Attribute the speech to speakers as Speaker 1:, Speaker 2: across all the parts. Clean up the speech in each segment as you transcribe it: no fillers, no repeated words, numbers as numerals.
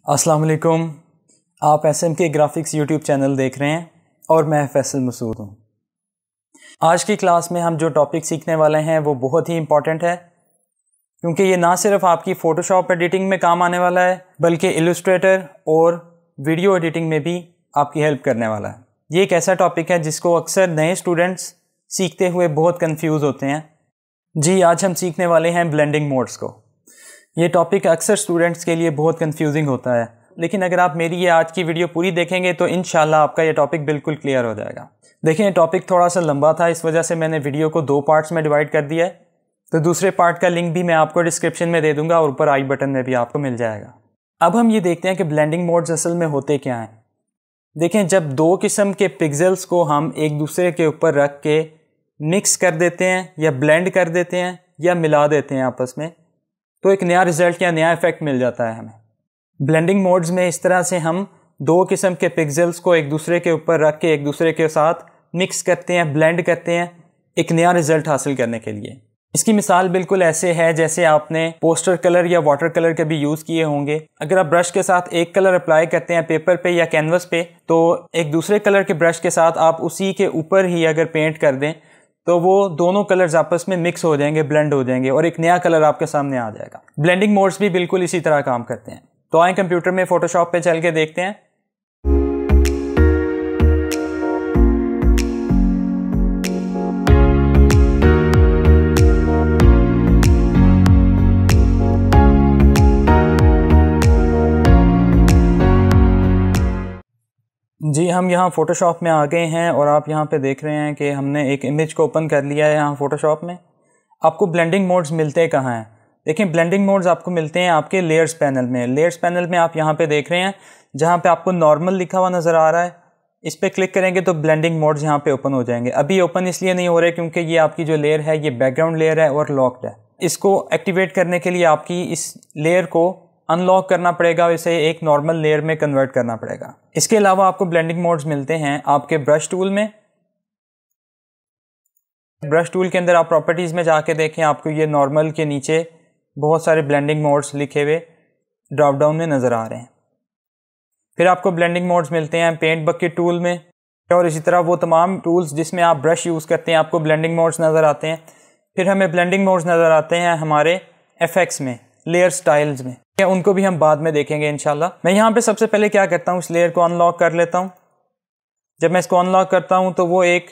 Speaker 1: अस्सलाम वालेकुम। आप एसएम के ग्राफिक्स यूट्यूब चैनल देख रहे हैं और मैं फैसल मसूद हूँ। आज की क्लास में हम जो टॉपिक सीखने वाले हैं वो बहुत ही इम्पॉर्टेंट है, क्योंकि ये ना सिर्फ आपकी फ़ोटोशॉप एडिटिंग में काम आने वाला है बल्कि इलस्ट्रेटर और वीडियो एडिटिंग में भी आपकी हेल्प करने वाला है। ये एक ऐसा टॉपिक है जिसको अक्सर नए स्टूडेंट्स सीखते हुए बहुत कंफ्यूज होते हैं। जी, आज हम सीखने वाले हैं ब्लेंडिंग मोड्स को। ये टॉपिक अक्सर स्टूडेंट्स के लिए बहुत कंफ्यूजिंग होता है, लेकिन अगर आप मेरी ये आज की वीडियो पूरी देखेंगे तो इंशाल्लाह आपका ये टॉपिक बिल्कुल क्लियर हो जाएगा। देखिए, टॉपिक थोड़ा सा लंबा था, इस वजह से मैंने वीडियो को 2 पार्ट्स में डिवाइड कर दिया है। तो दूसरे पार्ट का लिंक भी मैं आपको डिस्क्रिप्शन में दे दूंगा और ऊपर आई बटन में भी आपको मिल जाएगा। अब हम ये देखते हैं कि ब्लेंडिंग मोड्स असल में होते क्या हैं। देखें, जब 2 किस्म के पिक्सेल्स को हम एक दूसरे के ऊपर रख के मिक्स कर देते हैं या ब्लेंड कर देते हैं या मिला देते हैं आपस में, तो एक नया रिजल्ट या नया इफेक्ट मिल जाता है हमें। ब्लेंडिंग मोड्स में इस तरह से हम 2 किस्म के पिक्सेल्स को एक दूसरे के ऊपर रख के एक दूसरे के साथ मिक्स करते हैं, ब्लेंड करते हैं एक नया रिजल्ट हासिल करने के लिए। इसकी मिसाल बिल्कुल ऐसे है जैसे आपने पोस्टर कलर या वाटर कलर के भी यूज़ किए होंगे। अगर आप ब्रश के साथ एक कलर अप्लाई करते हैं पेपर पे या कैनवस पे, तो एक दूसरे कलर के ब्रश के साथ आप उसी के ऊपर ही अगर पेंट कर दें तो वो दोनों कलर्स आपस में मिक्स हो जाएंगे, ब्लेंड हो जाएंगे और एक नया कलर आपके सामने आ जाएगा। ब्लेंडिंग मोड्स भी बिल्कुल इसी तरह काम करते हैं। तो आए कंप्यूटर में फोटोशॉप पे चल के देखते हैं। जी, हम यहाँ फ़ोटोशॉप में आ गए हैं और आप यहाँ पे देख रहे हैं कि हमने एक इमेज को ओपन कर लिया है यहाँ फ़ोटोशॉप में। आपको ब्लेंडिंग मोड्स मिलते कहाँ हैं? देखें, ब्लेंडिंग मोड्स आपको मिलते हैं आपके लेयर्स पैनल में। लेयर्स पैनल में आप यहाँ पे देख रहे हैं जहाँ पे आपको नॉर्मल लिखा हुआ नज़र आ रहा है। इस पर क्लिक करेंगे तो ब्लेंडिंग मोड्स यहाँ पे ओपन हो जाएंगे। अभी ओपन इसलिए नहीं हो रहे क्योंकि ये आपकी जो लेयर है ये बैकग्राउंड लेयर है और लॉक्ड है। इसको एक्टिवेट करने के लिए आपकी इस लेयर को अनलॉक करना पड़ेगा, इसे एक नॉर्मल लेयर में कन्वर्ट करना पड़ेगा। इसके अलावा आपको ब्लेंडिंग मोड्स मिलते हैं आपके ब्रश टूल में। ब्रश टूल के अंदर आप प्रॉपर्टीज़ में जाके देखें, आपको ये नॉर्मल के नीचे बहुत सारे ब्लेंडिंग मोड्स लिखे हुए ड्रॉप डाउन में नज़र आ रहे हैं। फिर आपको ब्लेंडिंग मोड्स मिलते हैं पेंट बकेट टूल में, और इसी तरह वो तमाम टूल्स जिसमें आप ब्रश यूज़ करते हैं आपको ब्लेंडिंग मोड्स नज़र आते हैं। फिर हमें ब्लेंडिंग मोड्स नज़र आते हैं हमारे एफेक्ट्स में, लेयर स्टाइल्स में। उनको भी हम बाद में देखेंगे इंशाल्लाह। मैं यहाँ पे सबसे पहले क्या करता हूँ, इस लेयर को अनलॉक कर लेता हूँ। जब मैं इसको अनलॉक करता हूँ तो वो एक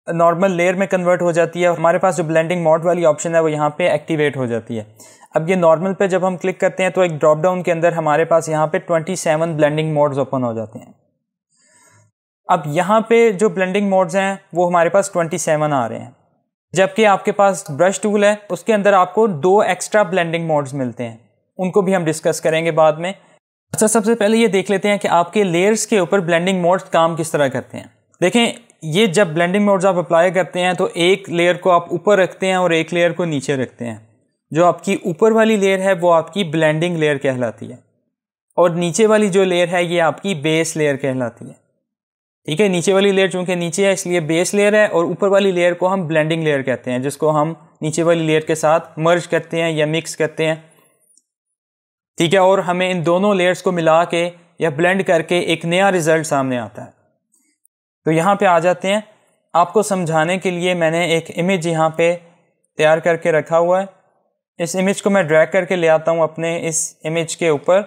Speaker 1: नॉर्मल लेयर में कन्वर्ट हो जाती है। हमारे पास जो ब्लेंडिंग मोड वाली ऑप्शन है वो यहाँ पे एक्टिवेट हो जाती है। अब ये नॉर्मल पे जब हम क्लिक करते हैं तो एक ड्रॉप डाउन के अंदर हमारे पास यहाँ पे 27 ब्लेंडिंग मोड्स ओपन हो जाते हैं। अब यहाँ पे जो ब्लेंडिंग मोड्स हैं वो हमारे पास 27 आ रहे हैं, जबकि आपके पास ब्रश टूल है उसके अंदर आपको 2 एक्स्ट्रा ब्लेंडिंग मोड्स मिलते हैं। उनको भी हम डिस्कस करेंगे बाद में। अच्छा, सबसे पहले ये देख लेते हैं कि आपके लेयर्स के ऊपर ब्लेंडिंग मोड्स काम किस तरह करते हैं। देखें, ये जब ब्लेंडिंग मोड्स आप अप्लाई करते हैं तो एक लेयर को आप ऊपर रखते हैं और एक लेयर को नीचे रखते हैं। जो आपकी ऊपर वाली लेयर है वो आपकी ब्लेंडिंग लेयर कहलाती है और नीचे वाली जो लेयर है ये आपकी बेस लेयर कहलाती है। ठीक है, नीचे वाली लेयर चूंकि नीचे है इसलिए बेस लेयर है और ऊपर वाली लेयर को हम ब्लेंडिंग लेयर कहते हैं, जिसको हम नीचे वाली लेयर के साथ मर्ज करते हैं या मिक्स करते हैं। ठीक है, और हमें इन दोनों लेयर्स को मिला के या ब्लेंड करके एक नया रिजल्ट सामने आता है। तो यहाँ पे आ जाते हैं। आपको समझाने के लिए मैंने एक इमेज यहाँ पे तैयार करके रखा हुआ है। इस इमेज को मैं ड्रैग करके ले आता हूँ अपने इस इमेज के ऊपर।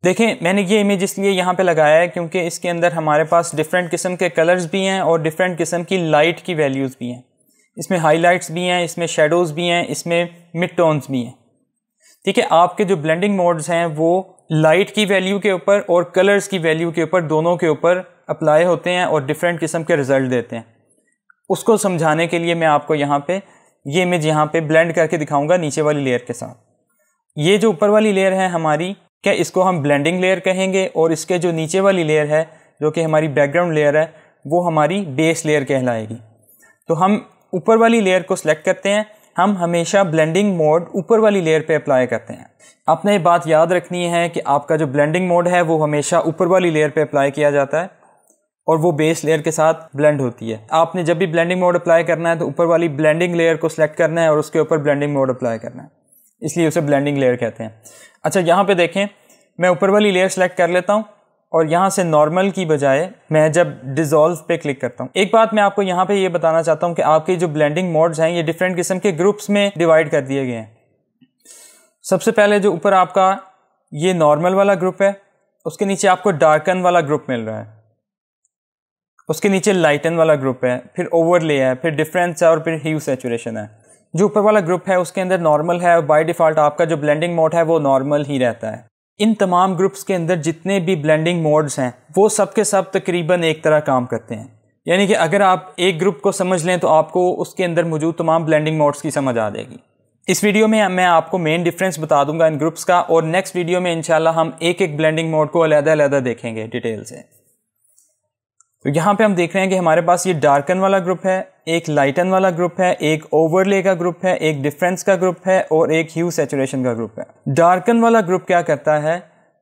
Speaker 1: देखें, मैंने ये इमेज इसलिए यहाँ पे लगाया है क्योंकि इसके अंदर हमारे पास डिफरेंट किस्म के कलर्स भी हैं और डिफरेंट किस्म की लाइट की वैल्यूज़ भी हैं। इसमें हाईलाइट्स भी हैं, इसमें शेडोज़ भी हैं, इसमें मिड टोन्स भी हैं। ठीक है, आपके जो ब्लेंडिंग मोड्स हैं वो लाइट की वैल्यू के ऊपर और कलर्स की वैल्यू के ऊपर, दोनों के ऊपर अप्लाई होते हैं और डिफरेंट किस्म के रिजल्ट देते हैं। उसको समझाने के लिए मैं आपको यहाँ पे ये इमेज यहाँ पे ब्लेंड करके दिखाऊंगा नीचे वाली लेयर के साथ। ये जो ऊपर वाली लेयर है हमारी, क्या इसको हम ब्लेंडिंग लेयर कहेंगे, और इसके जो नीचे वाली लेयर है जो कि हमारी बैकग्राउंड लेयर है वो हमारी बेस लेयर कहलाएगी। तो हम ऊपर वाली लेयर को सिलेक्ट करते हैं। हम हमेशा ब्लेंडिंग मोड ऊपर वाली लेयर पे अप्लाई करते हैं। आपने ये बात याद रखनी है कि आपका जो ब्लेंडिंग मोड है वो हमेशा ऊपर वाली लेयर पे अप्लाई किया जाता है और वो बेस लेयर के साथ ब्लेंड होती है। आपने जब भी ब्लेंडिंग मोड अप्लाई करना है तो ऊपर वाली ब्लेंडिंग लेयर को सिलेक्ट करना है और उसके ऊपर ब्लेंडिंग मोड अप्लाई करना है, इसलिए उसे ब्लेंडिंग लेयर कहते हैं। अच्छा, यहाँ पे देखें, मैं ऊपर वाली लेयर सेलेक्ट कर लेता हूँ और यहाँ से नॉर्मल की बजाय मैं जब डिज़ोल्व पे क्लिक करता हूँ, एक बात मैं आपको यहाँ पे ये बताना चाहता हूँ कि आपके जो ब्लेंडिंग मोड्स हैं ये डिफरेंट किस्म के ग्रुप्स में डिवाइड कर दिए गए हैं। सबसे पहले जो ऊपर आपका ये नॉर्मल वाला ग्रुप है, उसके नीचे आपको डार्कन वाला ग्रुप मिल रहा है, उसके नीचे लाइटन वाला ग्रुप है, फिर ओवरले है, फिर डिफरेंस है और फिर ह्यू सैचुरेशन है। जो ऊपर वाला ग्रुप है उसके अंदर नॉर्मल है और बाय डिफ़ॉल्ट आपका जो ब्लेंडिंग मोड है वो नॉर्मल ही रहता है। इन तमाम ग्रुप्स के अंदर जितने भी ब्लेंडिंग मोड्स हैं वो सब के सब तकरीबन एक तरह काम करते हैं, यानी कि अगर आप एक ग्रुप को समझ लें तो आपको उसके अंदर मौजूद तमाम ब्लेंडिंग मोड्स की समझ आ जाएगी। इस वीडियो में मैं आपको मेन डिफरेंस बता दूंगा इन ग्रुप्स का, और नेक्स्ट वीडियो में इंशाल्लाह हम एक एक ब्लेंडिंग मोड को अलग-अलग देखेंगे डिटेल से। तो यहाँ पे हम देख रहे हैं कि हमारे पास ये डार्कन वाला ग्रुप है, एक लाइटन वाला ग्रुप है, एक ओवरले का ग्रुप है, एक डिफरेंस का ग्रुप है और एक ह्यू सैचुरेशन का ग्रुप है। डार्कन वाला ग्रुप क्या करता है,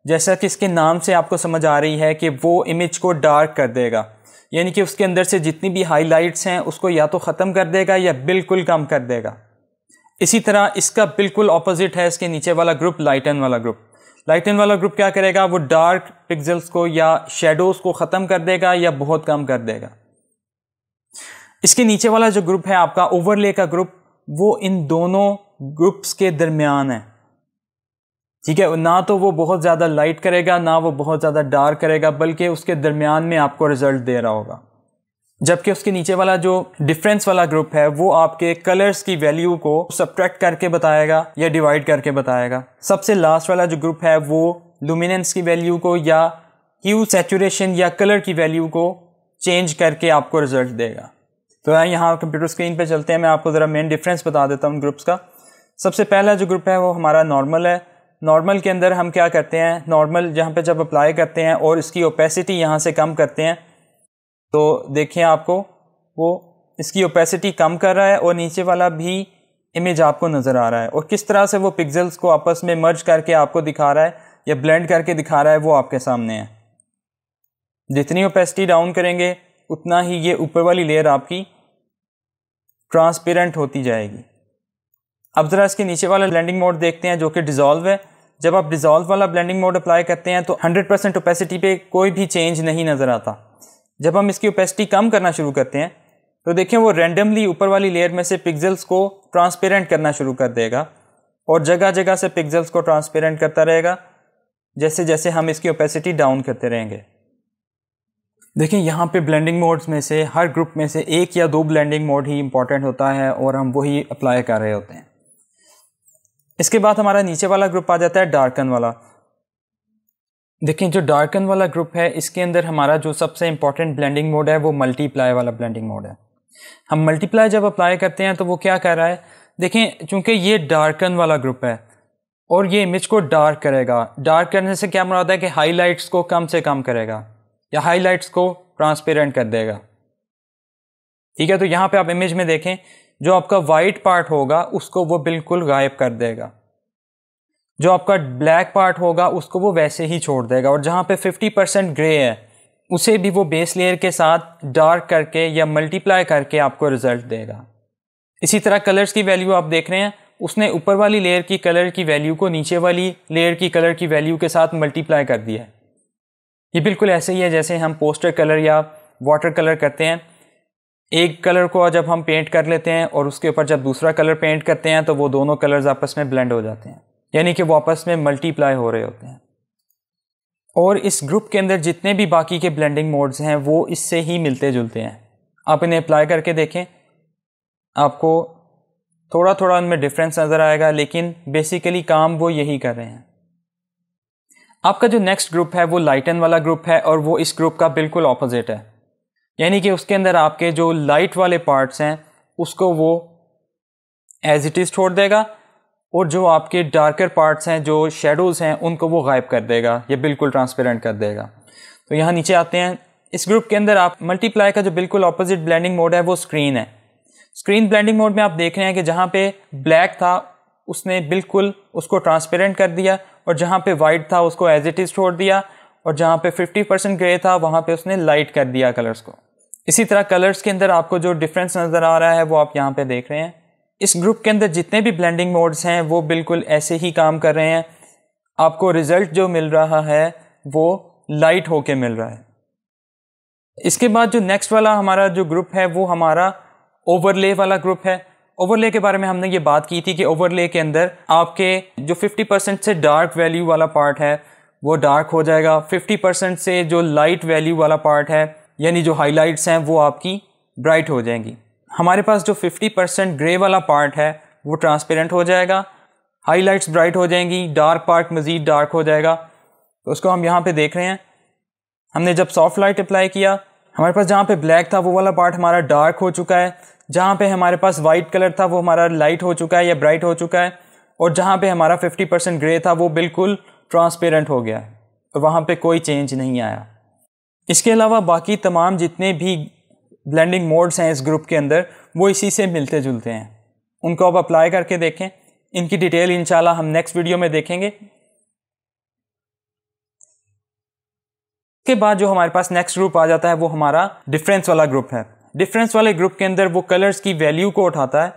Speaker 1: जैसा कि इसके नाम से आपको समझ आ रही है कि वो इमेज को डार्क कर देगा, यानी कि उसके अंदर से जितनी भी हाईलाइट्स हैं उसको या तो ख़त्म कर देगा या बिल्कुल कम कर देगा। इसी तरह इसका बिल्कुल ऑपोजिट है इसके नीचे वाला ग्रुप, लाइटन वाला ग्रुप। लाइटन वाला ग्रुप क्या करेगा, वो डार्क पिक्सेल्स को या शेडोज को ख़त्म कर देगा या बहुत कम कर देगा। इसके नीचे वाला जो ग्रुप है आपका ओवरले का ग्रुप, वो इन दोनों ग्रुप्स के दरमियान है, ठीक है। ना तो वो बहुत ज़्यादा लाइट करेगा ना वो बहुत ज़्यादा डार्क करेगा, बल्कि उसके दरमियान में आपको रिजल्ट दे रहा होगा। जबकि उसके नीचे वाला जो डिफरेंस वाला ग्रुप है वो आपके कलर्स की वैल्यू को सब्ट्रैक्ट करके बताएगा या डिवाइड करके बताएगा। सबसे लास्ट वाला जो ग्रुप है वो लुमिनेंस की वैल्यू को या ह्यू सैचुरेशन या कलर की वैल्यू को चेंज करके आपको रिजल्ट देगा। तो यहाँ कंप्यूटर स्क्रीन पे चलते हैं, मैं आपको ज़रा मेन डिफरेंस बता देता हूँ ग्रुप्स का। सबसे पहला जो ग्रुप है वो हमारा नॉर्मल है। नॉर्मल के अंदर हम क्या करते हैं, नॉर्मल जहाँ पे जब अप्लाई करते हैं और इसकी ओपेसिटी यहाँ से कम करते हैं तो देखिए आपको वो इसकी ओपेसिटी कम कर रहा है और नीचे वाला भी इमेज आपको नज़र आ रहा है, और किस तरह से वो पिक्सेल्स को आपस में मर्ज करके आपको दिखा रहा है या ब्लेंड करके दिखा रहा है वो आपके सामने है। जितनी ओपेसिटी डाउन करेंगे उतना ही ये ऊपर वाली लेयर आपकी ट्रांसपेरेंट होती जाएगी। अब ज़रा इसके नीचे वाला ब्लेंडिंग मोड देखते हैं जो कि डिज़ोल्व है। जब आप डिज़ोल्व वाला ब्लेंडिंग मोड अप्लाई करते हैं तो 100% ओपेसिटी पे कोई भी चेंज नहीं नज़र आता। जब हम इसकी ओपेसिटी कम करना शुरू करते हैं तो देखें वो रैंडमली ऊपर वाली लेयर में से पिक्सेल्स को ट्रांसपेरेंट करना शुरू कर देगा और जगह जगह से पिक्सेल्स को ट्रांसपेरेंट करता रहेगा जैसे जैसे हम इसकी ओपेसिटी डाउन करते रहेंगे। देखें यहाँ पे ब्लेंडिंग मोड्स में से हर ग्रुप में से एक या दो ब्लेंडिंग मोड ही इंपॉर्टेंट होता है और हम वही अप्लाई कर रहे होते हैं। इसके बाद हमारा नीचे वाला ग्रुप आ जाता है डार्कन वाला। देखें जो डार्कन वाला ग्रुप है इसके अंदर हमारा जो सबसे इंपॉर्टेंट ब्लेंडिंग मोड है वो मल्टीप्लाई वाला ब्लेंडिंग मोड है। हम मल्टीप्लाई जब अप्लाई करते हैं तो वो क्या कर रहा है, देखें चूंकि ये डार्कन वाला ग्रुप है और ये इमेज को डार्क करेगा। डार्क करने से क्या मुराद है कि हाईलाइट्स को कम से कम करेगा या हाईलाइट्स को ट्रांसपेरेंट कर देगा, ठीक है। तो यहाँ पे आप इमेज में देखें जो आपका वाइट पार्ट होगा उसको वो बिल्कुल गायब कर देगा, जो आपका ब्लैक पार्ट होगा उसको वो वैसे ही छोड़ देगा, और जहाँ पे 50% ग्रे है उसे भी वो बेस लेयर के साथ डार्क करके या मल्टीप्लाई करके आपको रिजल्ट देगा। इसी तरह कलर्स की वैल्यू आप देख रहे हैं, उसने ऊपर वाली लेयर की कलर की वैल्यू को नीचे वाली लेयर की कलर की वैल्यू के साथ मल्टीप्लाई कर दिया है। ये बिल्कुल ऐसे ही है जैसे हम पोस्टर कलर या वाटर कलर करते हैं। एक कलर को जब हम पेंट कर लेते हैं और उसके ऊपर जब दूसरा कलर पेंट करते हैं तो वो दोनों कलर्स आपस में ब्लेंड हो जाते हैं, यानी कि वो आपस में मल्टीप्लाई हो रहे होते हैं। और इस ग्रुप के अंदर जितने भी बाकी के ब्लेंडिंग मोड्स हैं वो इससे ही मिलते जुलते हैं। आप इन्हें अप्लाई करके देखें, आपको थोड़ा थोड़ा उनमें डिफरेंस नज़र आएगा, लेकिन बेसिकली काम वो यही कर रहे हैं। आपका जो नेक्स्ट ग्रुप है वो लाइटन वाला ग्रुप है और वो इस ग्रुप का बिल्कुल ऑपोजिट है, यानी कि उसके अंदर आपके जो लाइट वाले पार्ट्स हैं उसको वो एज इट इज़ छोड़ देगा और जो आपके डार्कर पार्ट्स हैं जो शेडोज़ हैं उनको वो गायब कर देगा या बिल्कुल ट्रांसपेरेंट कर देगा। तो यहाँ नीचे आते हैं, इस ग्रुप के अंदर आप मल्टीप्लाई का जो बिल्कुल ऑपोजिट ब्लेंडिंग मोड है वो स्क्रीन है। स्क्रीन ब्लेंडिंग मोड में आप देख रहे हैं कि जहाँ पे ब्लैक था उसने बिल्कुल उसको ट्रांसपेरेंट कर दिया और जहाँ पे वाइट था उसको एज इट इज़ छोड़ दिया, और जहाँ पे 50% ग्रे था वहाँ पे उसने लाइट कर दिया कलर्स को। इसी तरह कलर्स के अंदर आपको जो डिफरेंस नज़र आ रहा है वो आप यहाँ पे देख रहे हैं। इस ग्रुप के अंदर जितने भी ब्लेंडिंग मोड्स हैं वो बिल्कुल ऐसे ही काम कर रहे हैं आपको रिज़ल्ट जो मिल रहा है वो लाइट होके मिल रहा है। इसके बाद जो नेक्स्ट वाला हमारा जो ग्रुप है वो हमारा ओवरले वाला ग्रुप है। ओवरले के बारे में हमने ये बात की थी कि ओवरले के अंदर आपके जो 50% से डार्क वैल्यू वाला पार्ट है वो डार्क हो जाएगा, 50% से जो लाइट वैल्यू वाला पार्ट है यानी जो हाइलाइट्स हैं वो आपकी ब्राइट हो जाएंगी। हमारे पास जो 50% ग्रे वाला पार्ट है वो ट्रांसपेरेंट हो जाएगा, हाइलाइट्स ब्राइट हो जाएंगी, डार्क पार्ट मज़ीद डार्क हो जाएगा। तो उसको हम यहाँ पे देख रहे हैं। हमने जब सॉफ्ट लाइट अप्लाई किया, हमारे पास जहाँ पे ब्लैक था वो वाला पार्ट हमारा डार्क हो चुका है, जहाँ पे हमारे पास वाइट कलर था वो हमारा लाइट हो चुका है या ब्राइट हो चुका है, और जहाँ पे हमारा 50% ग्रे था वो बिल्कुल ट्रांसपेरेंट हो गया है और वहाँ पे कोई चेंज नहीं आया। इसके अलावा बाकी तमाम जितने भी ब्लेंडिंग मोड्स हैं इस ग्रुप के अंदर वो इसी से मिलते जुलते हैं। उनको आप अप्लाई करके देखें, इनकी डिटेल इंशाल्लाह हम नेक्स्ट वीडियो में देखेंगे। इसके बाद जो हमारे पास नेक्स्ट ग्रुप आ जाता है वो हमारा डिफरेंस वाला ग्रुप है। डिफरेंस वाले ग्रुप के अंदर वो कलर्स की वैल्यू को उठाता है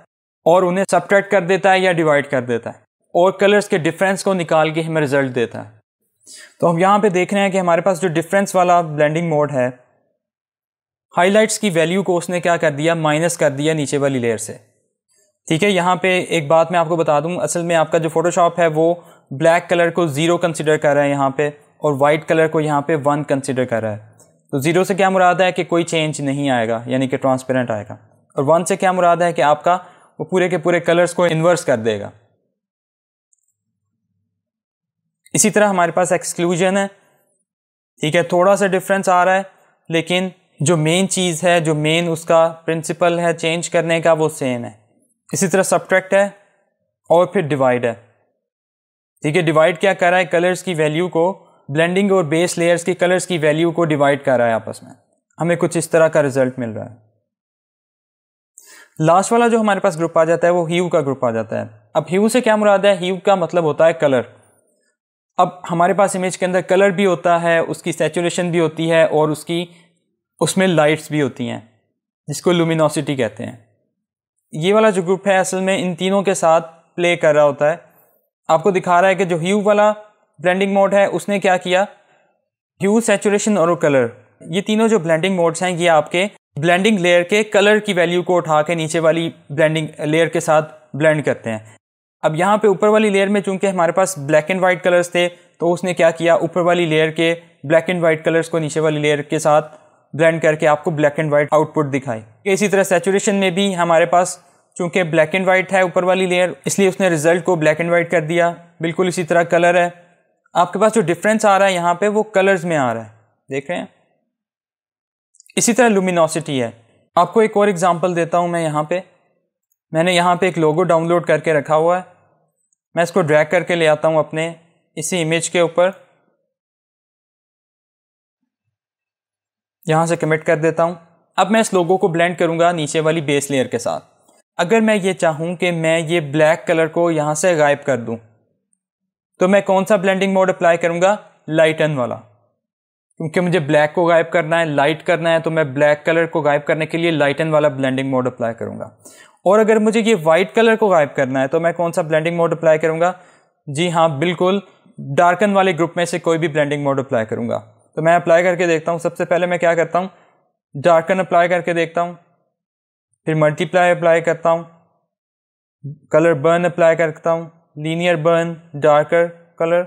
Speaker 1: और उन्हें सबट्रैक्ट कर देता है या डिवाइड कर देता है और कलर्स के डिफरेंस को निकाल के हमें रिजल्ट देता है। तो हम यहाँ पे देख रहे हैं कि हमारे पास जो डिफरेंस वाला ब्लेंडिंग मोड है, हाइलाइट्स की वैल्यू को उसने क्या कर दिया, माइनस कर दिया नीचे वाली लेयर से। ठीक है, यहाँ पे एक बात मैं आपको बता दूँ, असल में आपका जो फोटोशॉप है वो ब्लैक कलर को 0 कंसिडर कर रहा है यहाँ पे, और वाइट कलर को यहाँ पे 1 कंसिडर कर रहा है। तो 0 से क्या मुराद है कि कोई चेंज नहीं आएगा यानी कि ट्रांसपेरेंट आएगा, और 1 से क्या मुराद है कि आपका वो पूरे के पूरे कलर्स को इन्वर्स कर देगा। इसी तरह हमारे पास एक्सक्लूजन है। ठीक है, थोड़ा सा डिफरेंस आ रहा है लेकिन जो मेन चीज़ है, जो मेन उसका प्रिंसिपल है चेंज करने का, वो सेम है। इसी तरह सबट्रैक्ट है और फिर डिवाइड है। ठीक है, डिवाइड क्या कर रहा है, कलर्स की वैल्यू को, ब्लेंडिंग और बेस लेयर्स की कलर्स की वैल्यू को डिवाइड कर रहा है आपस में। हमें कुछ इस तरह का रिजल्ट मिल रहा है। लास्ट वाला जो हमारे पास ग्रुप आ जाता है वो ह्यू का ग्रुप आ जाता है। अब ह्यू से क्या मुराद है, ह्यू का मतलब होता है कलर। अब हमारे पास इमेज के अंदर कलर भी होता है, उसकी सैचुरेशन भी होती है और उसमें लाइट्स भी होती हैं जिसको लुमिनोसिटी कहते हैं। ये वाला जो ग्रुप है असल में इन तीनों के साथ प्ले कर रहा होता है। आपको दिखा रहा है कि जो ह्यू वाला ब्लेंडिंग मोड है उसने क्या किया, ह्यू, सैचुरेशन और कलर, ये तीनों जो ब्लेंडिंग मोड्स हैं ये आपके ब्लेंडिंग लेयर के कलर की वैल्यू को उठा के नीचे वाली ब्लेंडिंग लेयर के साथ ब्लेंड करते हैं। अब यहाँ पे ऊपर वाली लेयर में चूंकि हमारे पास ब्लैक एंड वाइट कलर्स थे तो उसने क्या किया, ऊपर वाली लेयर के ब्लैक एंड वाइट कलर्स को नीचे वाली लेयर के साथ ब्लेंड करके आपको ब्लैक एंड वाइट आउटपुट दिखाई। इसी तरह सैचुरेशन में भी हमारे पास चूंकि ब्लैक एंड वाइट है ऊपर वाली लेयर, इसलिए उसने रिजल्ट को ब्लैक एंड वाइट कर दिया। बिल्कुल इसी तरह कलर है, आपके पास जो डिफरेंस आ रहा है यहाँ पे वो कलर्स में आ रहा है, देख रहे हैं। इसी तरह लुमिनोसिटी है। आपको एक और एग्जांपल देता हूँ मैं। मैंने यहाँ पे एक लोगो डाउनलोड करके रखा हुआ है। मैं इसको ड्रैग करके ले आता हूँ अपने इसी इमेज के ऊपर, यहाँ से कमिट कर देता हूँ। अब मैं इस लोगो को ब्लेंड करूँगा नीचे वाली बेस लेयर के साथ। अगर मैं ये चाहूँ कि मैं ये ब्लैक कलर को यहाँ से गायब कर दूँ तो मैं कौन सा ब्लेंडिंग मोड अप्लाई करूँगा, लाइटन वाला। क्योंकि मुझे ब्लैक को गायब करना है, लाइट करना है, तो मैं ब्लैक कलर को गायब करने के लिए लाइटन वाला ब्लेंडिंग मोड अप्लाई करूँगा। और अगर मुझे ये वाइट कलर को गायब करना है तो मैं कौन सा ब्लेंडिंग मोड अप्लाई करूँगा, जी हाँ बिल्कुल डार्कन वाले ग्रुप में से कोई भी ब्लेंडिंग मोड अप्लाई करूँगा। तो मैं अप्लाई करके देखता हूँ। सबसे पहले मैं क्या करता हूँ, डार्कन अप्लाई करके देखता हूँ, फिर मल्टीप्लाई अप्लाई करता हूँ, कलर बर्न अप्लाई करता हूँ, लीनियर बर्न, डार्कर कलर।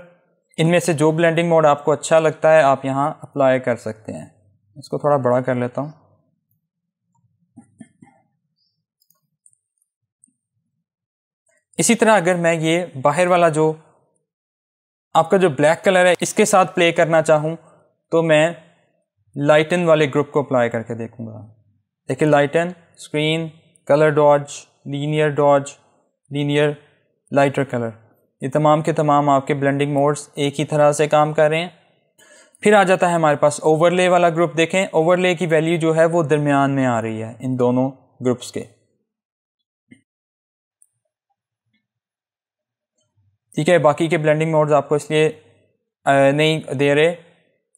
Speaker 1: इनमें से जो ब्लेंडिंग मोड आपको अच्छा लगता है आप यहाँ अप्लाई कर सकते हैं। इसको थोड़ा बड़ा कर लेता हूँ। इसी तरह अगर मैं ये बाहर वाला जो आपका जो ब्लैक कलर है इसके साथ प्ले करना चाहूँ तो मैं लाइटन वाले ग्रुप को अप्लाई करके देखूँगा। देखिए, lighten, screen, colour dodge, linear, lighter colour, ये तमाम के तमाम आपके ब्लेंडिंग मोड्स एक ही तरह से काम कर रहे हैं। फिर आ जाता है हमारे पास ओवरले वाला ग्रुप। देखें, ओवरले की वैल्यू जो है वो दरमियान में आ रही है इन दोनों ग्रुप्स के। ठीक है, बाकी के ब्लेंडिंग मोड्स आपको इसलिए नहीं दे रहे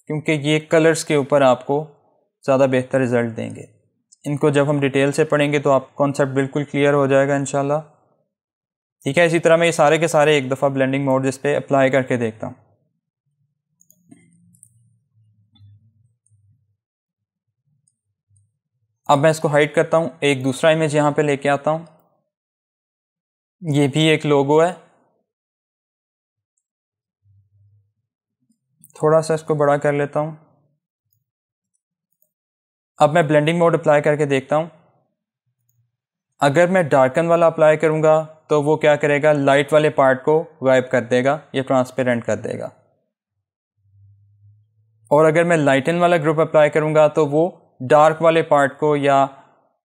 Speaker 1: क्योंकि ये कलर्स के ऊपर आपको ज़्यादा बेहतर रिजल्ट देंगे। इनको जब हम डिटेल से पढ़ेंगे तो आप कॉन्सेप्ट बिल्कुल क्लियर हो जाएगा इंशाल्लाह। ठीक है, इसी तरह मैं ये सारे के सारे एक दफ़ा ब्लेंडिंग मोड इस पर अप्लाई करके देखता हूँ। अब मैं इसको हाइड करता हूँ, एक दूसरा इमेज यहाँ पे लेके आता हूँ। ये भी एक लोगो है, थोड़ा सा इसको बड़ा कर लेता हूँ। अब मैं ब्लेंडिंग मोड अप्लाई करके देखता हूँ। अगर मैं डार्कन वाला अप्लाई करूँगा तो वो क्या करेगा, लाइट वाले पार्ट को गायब कर देगा, ये ट्रांसपेरेंट कर देगा। और अगर मैं लाइटन वाला ग्रुप अप्लाई करूँगा तो वो डार्क वाले पार्ट को या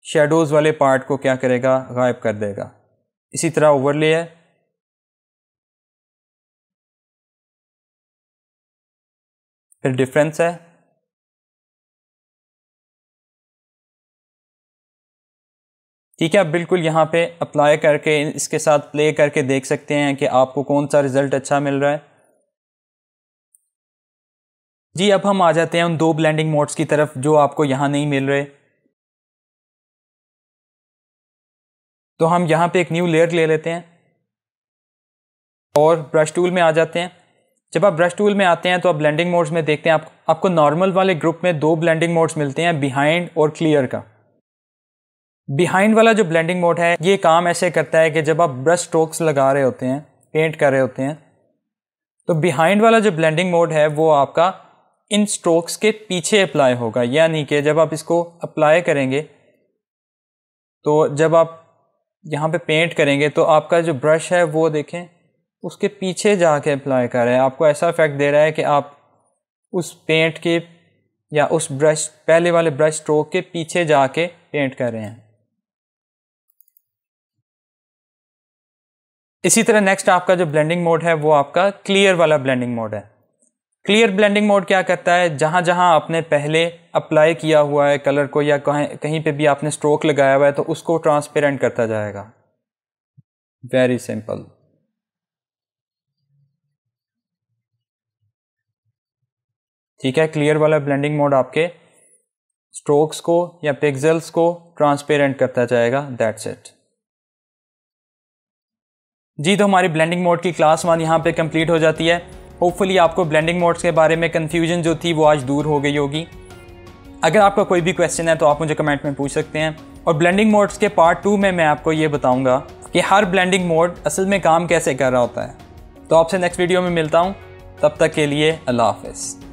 Speaker 1: शेडोज़ वाले पार्ट को क्या करेगा, गायब कर देगा। इसी तरह ओवरले है, फिर डिफरेंस है, ठीक है। आप बिल्कुल यहाँ पे अप्लाई करके इसके साथ प्ले करके देख सकते हैं कि आपको कौन सा रिज़ल्ट अच्छा मिल रहा है। जी अब हम आ जाते हैं उन दो ब्लेंडिंग मोड्स की तरफ जो आपको यहाँ नहीं मिल रहे। तो हम यहाँ पे एक न्यू लेयर ले लेते हैं और ब्रश टूल में आ जाते हैं। जब आप ब्रश टूल में आते हैं तो आप ब्लेंडिंग मोड्स में देखते हैं आपको नॉर्मल वाले ग्रुप में दो ब्लेंडिंग मोड्स मिलते हैं, बिहाइंड और क्लियर का। बिहाइंड वाला जो ब्लेंडिंग मोड है ये काम ऐसे करता है कि जब आप ब्रश स्ट्रोक्स लगा रहे होते हैं, पेंट कर रहे होते हैं, तो बिहाइंड वाला जो ब्लेंडिंग मोड है वो आपका इन स्ट्रोक्स के पीछे अप्लाई होगा। यानी कि जब आप इसको अप्लाई करेंगे तो जब आप यहाँ पे पेंट करेंगे तो आपका जो ब्रश है वो देखें उसके पीछे जाके अप्लाई कर रहा है। आपको ऐसा इफेक्ट दे रहा है कि आप उस पेंट के या उस ब्रश पहले वाले ब्रश स्ट्रोक के पीछे जाके पेंट कर रहे हैं। इसी तरह नेक्स्ट आपका जो ब्लेंडिंग मोड है वो आपका क्लियर वाला ब्लेंडिंग मोड है। क्लियर ब्लेंडिंग मोड क्या करता है, जहाँ जहाँ आपने पहले अप्लाई किया हुआ है कलर को या कहीं पे भी आपने स्ट्रोक लगाया हुआ है तो उसको ट्रांसपेरेंट करता जाएगा। Very simple. ठीक है, क्लियर वाला ब्लेंडिंग मोड आपके स्ट्रोक्स को या पिक्सेल्स को ट्रांसपेरेंट करता जाएगा। That's it. जी तो हमारी ब्लेंडिंग मोड की क्लास 1 यहाँ पे कंप्लीट हो जाती है। होपफुली आपको ब्लेंडिंग मोड्स के बारे में कन्फ्यूजन जो थी वो आज दूर हो गई होगी। अगर आपका कोई भी क्वेश्चन है तो आप मुझे कमेंट में पूछ सकते हैं। और ब्लेंडिंग मोड्स के पार्ट 2 में मैं आपको ये बताऊंगा कि हर ब्लेंडिंग मोड असल में काम कैसे कर रहा होता है। तो आपसे नेक्स्ट वीडियो में मिलता हूँ, तब तक के लिए अल्लाह हाफ़िज़।